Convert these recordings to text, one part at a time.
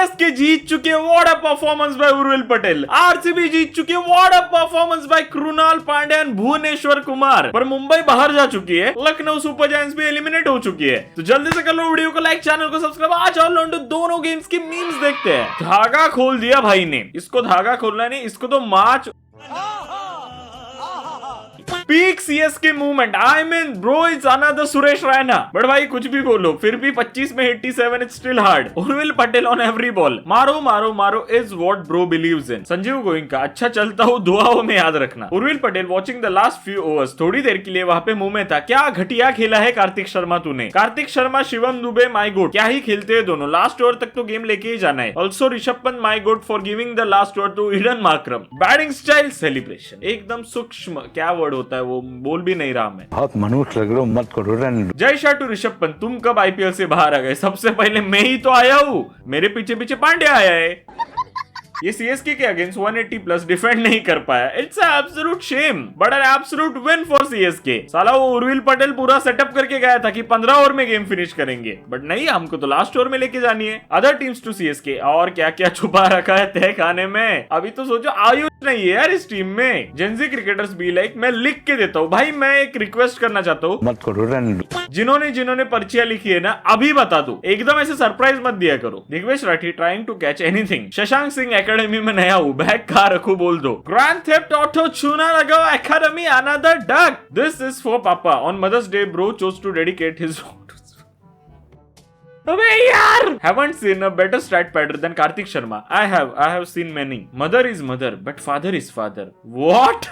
CSK जीत चुके, what a performance by Urvil Patel. RCB जीत चुके, what a performance by Krunal Pandya and Bhuvneshwar Kumar. पर मुंबई बाहर जा चुकी है, लखनऊ सुपर जायंट्स भी एलिमिनेट हो चुकी है। तो जल्दी से कर लो वीडियो को लाइक, चैनल को सब्सक्राइब। आज और लौंडो दोनों गेम्स की मीम्स देखते हैं। धागा खोल दिया भाई ने, इसको धागा खोलना नहीं, इसको तो march peak CSK movement. I mean bro is another Suresh Raina. But भाई कुछ भी बोलो, फिर भी 25 में 87 is still hard. Urvil Patel on every ball, मारो मारो मारो is what bro believes in. Sanjiv Goenka, अच्छा चलता हूँ, दुआओं में याद रखना। Urvil Patel watching the last few overs, थोड़ी देर के लिए वहां पे मुंह में था। क्या घटिया खेला है कार्तिक शर्मा तूने। कार्तिक शर्मा, शिवम दुबे, माई गोड, क्या ही खेलते हैं दोनों। लास्ट ओवर तक तो गेम लेके ही जाना है। Also Rishabh Pant, my god for giving the last over to Aiden Markram. Batting style celebration एकदम सूक्ष्म, क्या वर्ड होता है वो बोल भी नहीं रहा मैं। बहुत मनुष्य लग रहे हो, मत करो रन। जय शाह टू ऋषभ पंत, तुम कब आईपीएल से बाहर आ गए? सबसे पहले मैं ही तो आया हूँ, मेरे पीछे पीछे पांड्या आया है। ये सीएसके के अगेंस्ट 180 प्लस डिफेंड नहीं कर पाया। It's absolute shame but an absolute win for CSK. साला वो उर्विल पटेल पूरा सेटअप करके गया था कि 15 ओवर में गेम फिनिश करेंगे, बट नहीं, हमको तो लास्ट ओवर में लेके जानी है। अदर टीम्स टू सीएसके, और क्या क्या छुपा रखा है तय खाने में। अभी तो सोचो आयुष नहीं है यार इस टीम में। जेंजी क्रिकेटर्स बी लाइक, मैं लिख के देता हूँ भाई, मैं एक रिक्वेस्ट करना चाहता हूँ, मत करो रन। जिन्होंने पर्चियां लिखी है ना, अभी बता दो, एकदम ऐसे सरप्राइज मत दिया करो। Digvesh Rathi trying to catch anything. Shashank Singh academy में नया हूँ, बैग कहाँ रखूं बोल दो। ग्रैंड थेफ्ट ऑटो चूना लगाओ academy, another duck. This is for papa. On Mother's Day bro chose to dedicate his अबे यार, haven't seen a better stat pattern than Karthik Sharma. I have seen many. Mother is mother, but father is father. What?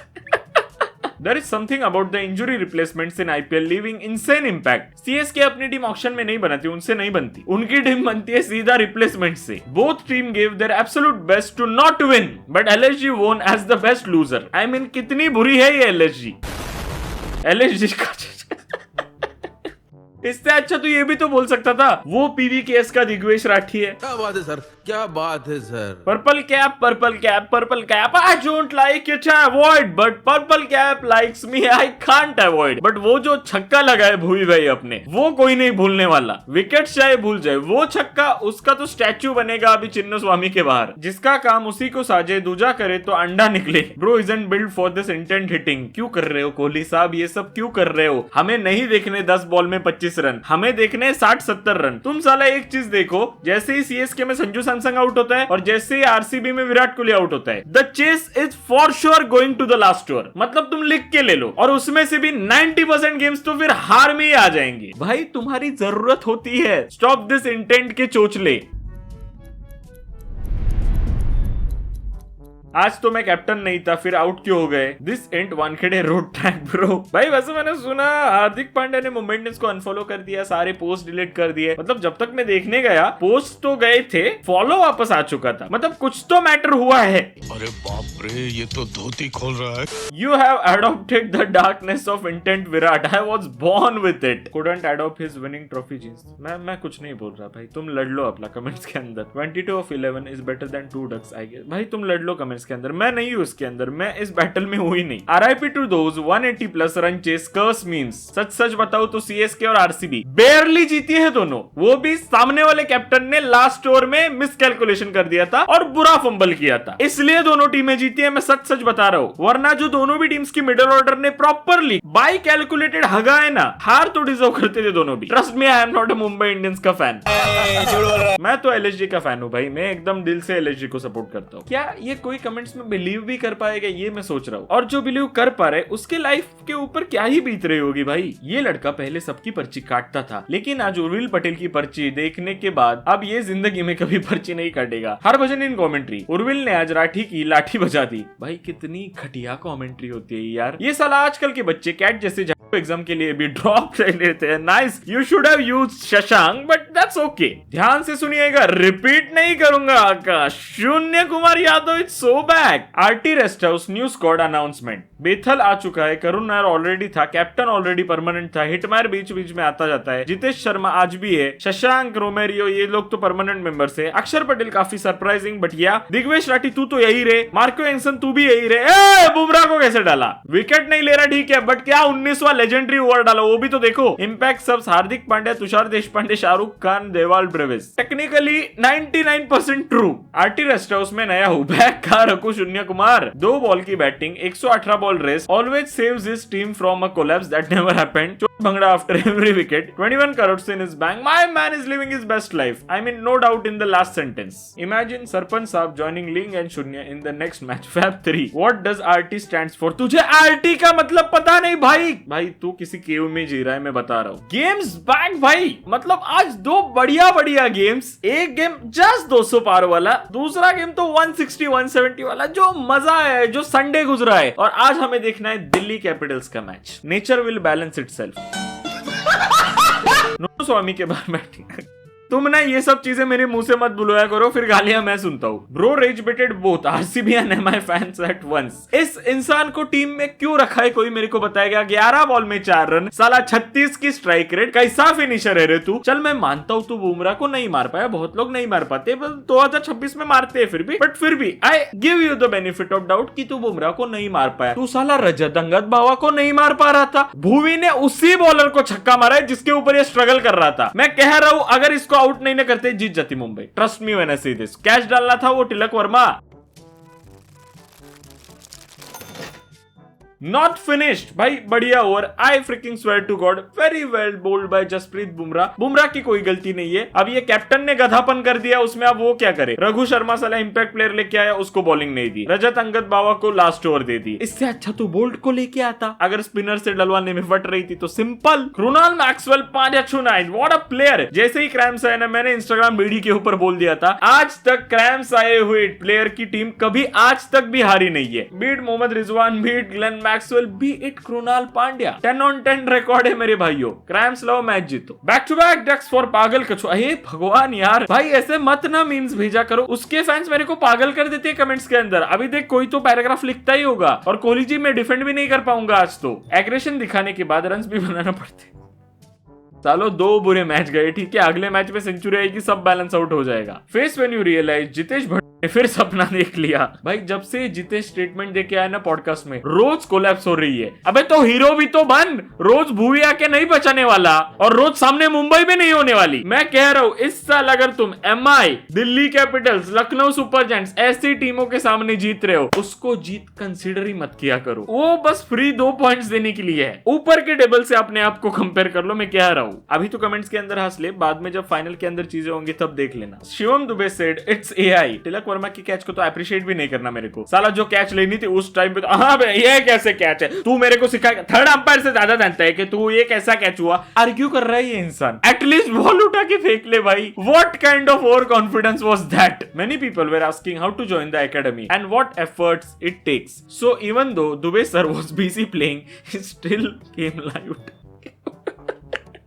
There is something about the injury replacements in IPL leaving insane impact. CSK अपनी team auction में नहीं बनाती, उनसे नहीं बनती, उनकी team बनती है सीधा रिप्लेसमेंट से। Both team gave their absolute best to not win, but LSG won as the best loser. I mean, कितनी बुरी है ये LSG का इससे अच्छा तो ये भी तो बोल सकता था, वो पीवीकेएस का दिग्वेश राठी है। क्या बात है सर, क्या बात है sir. Purple cap, purple cap, purple cap. I don't like it, avoid, but purple cap likes me, I can't avoid. But वो जो छक्का लगा है भूवी भाई अपने, वो कोई नहीं भूलने वाला। विकेट चाहे भूल जाए, वो छक्का उसका तो स्टैच्यू बनेगा अभी चिन्नु स्वामी के बाहर। जिसका काम उसी को साजे, दूजा करे तो अंडा निकले। Bro isn't build for this intent hitting. क्यों कर रहे हो कोहली साहब, ये सब क्यों कर रहे हो? हमें नहीं देखने 10 बॉल में 25 रन, हमें देखने 60-70 रन। तुम साला एक चीज देखो, जैसे ही सीएसके में संजू सैमसंग आउट होता है और जैसे ही आरसीबी में विराट कोहली आउट होता है, the chase is for sure going to the last over. मतलब तुम लिख के ले लो, और उसमें से भी 90% गेम्स तो फिर हार में ही आ जाएंगे। भाई तुम्हारी जरूरत होती है, स्टॉप दिस इंटेंट के चोचले। आज तो मैं कैप्टन नहीं था, फिर आउट क्यों हो गए? This and Wankhede road track bro. भाई वैसे मैंने सुना हार्दिक पांड्या ने मुंबई इंडियंस को अनफॉलो कर दिया, सारे पोस्ट डिलीट कर दिए। मतलब जब तक मैं देखने गया, पोस्ट तो गए थे, फॉलो वापस आ चुका था। मतलब कुछ तो मैटर हुआ है। अरे बाप रे, ये तो धोती खोल रहा है। You have adopted the darkness of intent, Virat. I was born with it. Couldn't adopt his winning trophy jeans. मैं कुछ नहीं बोल रहा भाई, तुम लड़ लो अपना कमेंट्स के अंदर। 22 of 11 is better than 2 ducks, I guess. भाई तुम लड़ लो कमेंट्स के अंदर, मैं नहीं हूँ इसके अंदर, मैं इस बैटल में हूँ ही नहीं। RIP to those 180 plus run chase curse memes. सच बताओ तो सीएसके और आरसीबी बेयरली जीती है दोनों, वो भी सामने वाले कैप्टन ने लास्ट ओवर में मिस कैलकुलेशन कर दिया था और बुरा फंबल किया था, इसलिए दोनों टीमें जीती है। मैं सच बता रहा हूँ, वरना जो दोनों भी टीम्स की मिडिल ऑर्डर ने प्रॉपरली बाय कैलकुलेटेड हगा है ना, हार तो डिजर्व करते थे दोनों भी। Trust me, I am not a Mumbai Indians का फैन, मैं तो एलएसजी का फैन हूँ भाई। मैं एकदम दिल से एलएसजी को सपोर्ट करता हूँ। क्या ये कोई कमेंट्स में बिलीव भी कर पाएगा, ये मैं सोच रहा हूँ। और जो बिलीव कर पा रहे उसके लाइफ के ऊपर क्या ही बीत रही होगी भाई। ये लड़का पहले सबकी पर्ची काटता था, लेकिन आज उर्विल पटेल की पर्ची देखने के बाद अब ये जिंदगी में कभी पर्ची नहीं काटेगा। हर भजन इन कमेंट्री, उर्विल ने आज राठी की लाठी बजा दी। भाई कितनी घटिया कमेंट्री होती है यार। ये साला आजकल के बच्चे कैट जैसे एग्जाम के लिए भी ड्रॉप ले लेते हैं। Nice, you should have used Shashank, but that's okay. ध्यान से सुनिएगा, रिपीट नहीं करूंगा। आकाश शून्य Kumar Yadav it's so back. RT rest house new squad announcement. Bethell आ चुका है, करुण नायर ऑलरेडी था, कैप्टन ऑलरेडी परमानेंट था, हिटमायर बीच बीच में आता जाता है, जितेश शर्मा आज भी है, शशांक, रोमेरियो ये लोग तो परमानेंट मेंबर्स है, अक्षर पटेल काफी सरप्राइजिंग बट या दिग्वेश राठी तू तो यही रहे, मार्को एंसन तू भी यही रहे। बुमराह को कैसे डाला? विकेट नहीं ले रहा ठीक है, बट क्या 19वां लेजेंडरी ओवर डाला वो भी तो देखो। इंपैक्ट सब Hardik Pandya, Tushar Deshpande, Shahrukh Khan Dewald Brevis. Technically 99% true. RT rest house में नया हूँ, बैक का रघु शून्य कुमार। 2 बॉल की batting, 118 ball race, always saves his team from a collapse that never happened. चोट bhangra after every wicket, 21 crores in his bank. My man is living his best life. I mean, no doubt in the last sentence. Imagine sarpanch साहब joining Ling and शून्य in the next match. Fab 3. What does RT stands for? तुझे RT का मतलब पता नहीं भाई तू किसी केव में जी रहा है, मैं बता रहा हूँ। गेम्स बैक भाई, मतलब आज 2 बढ़िया गेम्स। एक गेम जस्ट 200 पार वाला, दूसरा गेम तो 160 170 वाला। जो मजा है, जो संडे गुजरा है, और आज हमें देखना है दिल्ली कैपिटल्स का match. Nature will balance itself. No स्वामी के बारे में तुम ना ये सब चीजें मेरे मुंह से मत बुलवाया करो, फिर गालियां मैं सुनता हूँ। Bro rage baited both RCB and MI fans at once. इस इंसान को टीम में क्यों रखा है कोई मेरे को बताएगा। 11 बॉल में 4 रन, साला 36 की स्ट्राइक रेट, कैसा फिनिशर है रे तू। चल मैं मानता हूँ तू बुमराह को नहीं मार पाया, बहुत लोग नहीं मार पाते, 2026 में मारते हैं फिर भी, बट फिर भी I give you the benefit of doubt कि तू बुमराह को नहीं मार पाया। तू साला रजत अंगद बावा को नहीं मार पा रहा था। भुवी ने उसी बॉलर को छक्का मारा है जिसके ऊपर ये स्ट्रगल कर रहा था। मैं कह रहा हूं अगर इसको आउट नहीं ना करते जीत जाती Mumbai. Trust me when I से दिस। कैच डालना था वो तिलक वर्मा। Not finished भाई, बढ़िया over. I fricking swear to God, very well bowled by Jasprit Bumrah. Bumrah की कोई गलती नहीं है। अब ये कैप्टन ने गधापन कर दिया, उसमें अब वो क्या करे। रघु शर्मा साला इंपैक्ट प्लेयर लेके आया, उसको बॉलिंग नहीं दी। रजत अंगद बावा को लास्ट ओवर दे दी। इससे अच्छा तो बोल्ट को लेके आता। अगर स्पिनर से डलवाने में फट रही थी तो simple. Krunal Maxwell 5/9, what a player. जैसे ही क्रैम्स आए ना, मैंने इंस्टाग्राम वीडियो के ऊपर बोल दिया था, आज तक क्रैम्स आए हुए प्लेयर की टीम कभी आज तक भी हारी नहीं है। Beat Mohammad Rizwan, beat Glenn Maxwell, beat Krunal Pandya. 10 on 10 record है मेरे भाइयों। क्रैम्स लाओ मैच जीतो। Back to back ducks for पागल कछुआ। हे भगवान यार, भाई ऐसे मत ना मीम्स भेजा करो। उसके फैंस मेरे को पागल कर देते हैं कमेंट्स के अंदर। अभी देख कोई तो पैराग्राफ लिखता ही होगा, और कोहली जी मैं डिफेंड भी नहीं कर पाऊंगा आज तो। एग्रेशन दिखाने के बाद रन्स भी बनाना पड़ते। सालो 2 बुरे मैच गए, ठीक है, अगले मैच में सेंचुरी आएगी, सब बैलेंस आउट हो जाएगा। Face when you realize Jitesh Bhatt ने फिर सपना देख लिया। भाई जब से जितेश स्टेटमेंट देके आया ना पॉडकास्ट में, रोज कोलैप्स हो रही है। अबे तो हीरो भी तो बन। रोज भूवी आके नहीं बचाने वाला, और रोज सामने मुंबई में नहीं होने वाली। मैं कह रहा हूँ इस साल अगर तुम MI, Delhi Capitals, Lucknow super giants ऐसी टीमों के सामने जीत रहे हो, उसको जीत कंसीडर ही मत किया करो। वो बस फ्री 2 पॉइंट्स देने के लिए है। ऊपर के टेबल से अपने आप को कंपेयर कर लो, मैं कह रहा हूँ। अभी तो कमेंट्स के अंदर हंस ले, बाद में जब फाइनल के अंदर चीजें होंगी तब देख लेना। Shivam Dube said it's AI. Tilak Verma की कैच को तो अप्रिशिएट भी नहीं करना मेरे को। साला जो कैच लेनी थी उस टाइम पे तो, हाँ बे ये कैसे कैच है, तू मेरे को सिखाएगा। थर्ड अंपायर से ज्यादा जानता है कि तू ये कैसा कैच हुआ। आर्ग्यू कर रहा है ये इंसान। एटलीस्ट बॉल उठा के फेंक ले भाई। What kind of over confidence was that. Many people were asking how to join the academy and what efforts it takes. So even though Dube sir was busy playing, he still came live.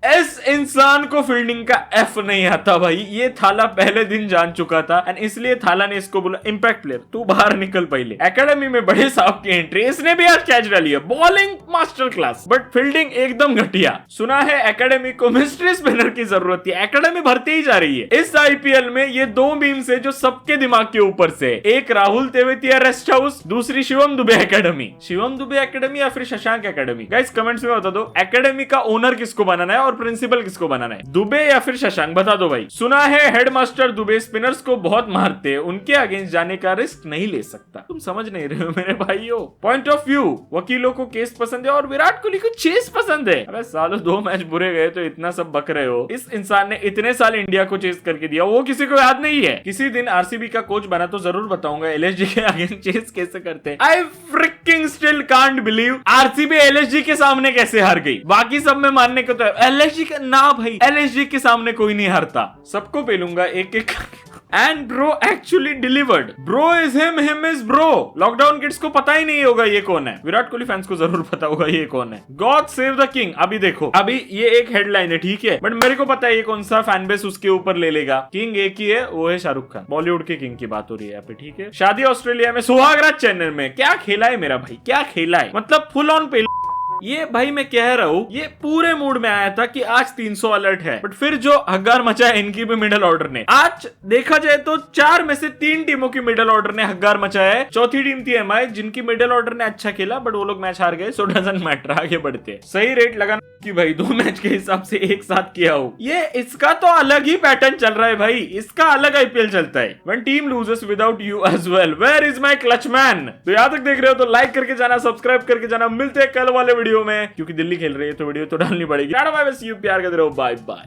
इस इंसान को fielding का F नहीं आता भाई। ये थाला पहले दिन जान चुका था, एंड इसलिए थाला ने इसको बोला इंपैक्ट प्लेयर तू बाहर निकल पहले। एकेडमी में बड़े साहब की एंट्री, इसने भी आज कैच डाली है। Bowling master class, but fielding एकदम घटिया। सुना है एकेडमी को मिस्ट्री स्पिनर की जरूरत है। एकेडमी भरती ही जा रही है। इस आईपीएल में ये 2 मीम्स है जो सबके दिमाग के ऊपर से। एक राहुल तेवतिया रेस्ट हाउस, दूसरी शिवम दुबे एकेडमी। शिवम दुबे एकेडमी या फिर शशांक एकेडमी? गाइस कमेंट्स में बता दो एकेडमी का ओनर किसको बनाना है और प्रिंसिपल किसको बनाना है, दुबे या फिर शशांक? बता दो भाई। सुना है हेडमास्टर दुबे स्पिनर्स को बहुत मारते हैं, उनके अगेंस्ट जाने का रिस्क नहीं ले सकता। तुम समझ नहीं रहे हो मेरे भाइयों। पॉइंट ऑफ व्यू, वकीलों को केस पसंद है और विराट कोहली को चेस पसंद है। अरे सालों 2 मैच बुरे गए तो इतना सब बक रहे हो। इस इंसान ने इतने साल इंडिया को चेस करके दिया, वो किसी को याद नहीं है। किसी दिन आरसीबी का कोच बना तो जरूर बताऊंगा एलएसजी के अगेंस्ट चेस कैसे करते हैं। I freaking still can't believe RCB LSG के सामने कैसे हार गई। बाकी सब में मानने को तो एलएसजी का ना भाई, एलएसजी के सामने कोई नहीं हारता। सबको पेलूंगा एक एक। And bro actually delivered. Bro is him is bro. Lockdown kids को पता ही नहीं होगा ये कौन है। विराट कोहली फैंस को जरूर पता होगा ये कौन है। God save the king. अभी देखो, अभी ये एक हेडलाइन है ठीक है, बट मेरे को पता है ये कौन सा फैन बेस उसके ऊपर ले लेगा। किंग एक ही है, वो है शाहरुख खान। बॉलीवुड के किंग की बात हो रही है यहाँ पे, ठीक है। शादी ऑस्ट्रेलिया में, सुहागरात चैनल में। क्या खेला है मेरा भाई, क्या खेला है, मतलब फुल ऑन पे ये भाई मैं कह रहा हूँ, ये पूरे मूड में आया था कि आज 300 अलर्ट है, बट फिर जो हग्गार मचा है इनकी भी मिडिल ऑर्डर ने। आज देखा जाए तो 4 में से 3 टीमों की मिडिल ऑर्डर ने हग्गार मचाया है। चौथी टीम थी एमआई, जिनकी मिडिल ऑर्डर ने अच्छा खेला, बट वो लोग मैच हार गए, सो डजंट मैटर, आगे बढ़ते हैं। सही रेट लगाना कि भाई 2 मैच के हिसाब से एक साथ किया हो, ये इसका तो अलग ही पैटर्न चल रहा है भाई, इसका अलग आईपीएल चलता है। When team loses without you as well, where is my clutch man? तो यहाँ तक देख रहे हो तो लाइक करके जाना, सब्सक्राइब करके जाना। मिलते हैं कल वाले वीडियो में, क्योंकि दिल्ली खेल रही है तो वीडियो तो डालनी पड़ेगी। प्यार करते रहो, बाय बाय।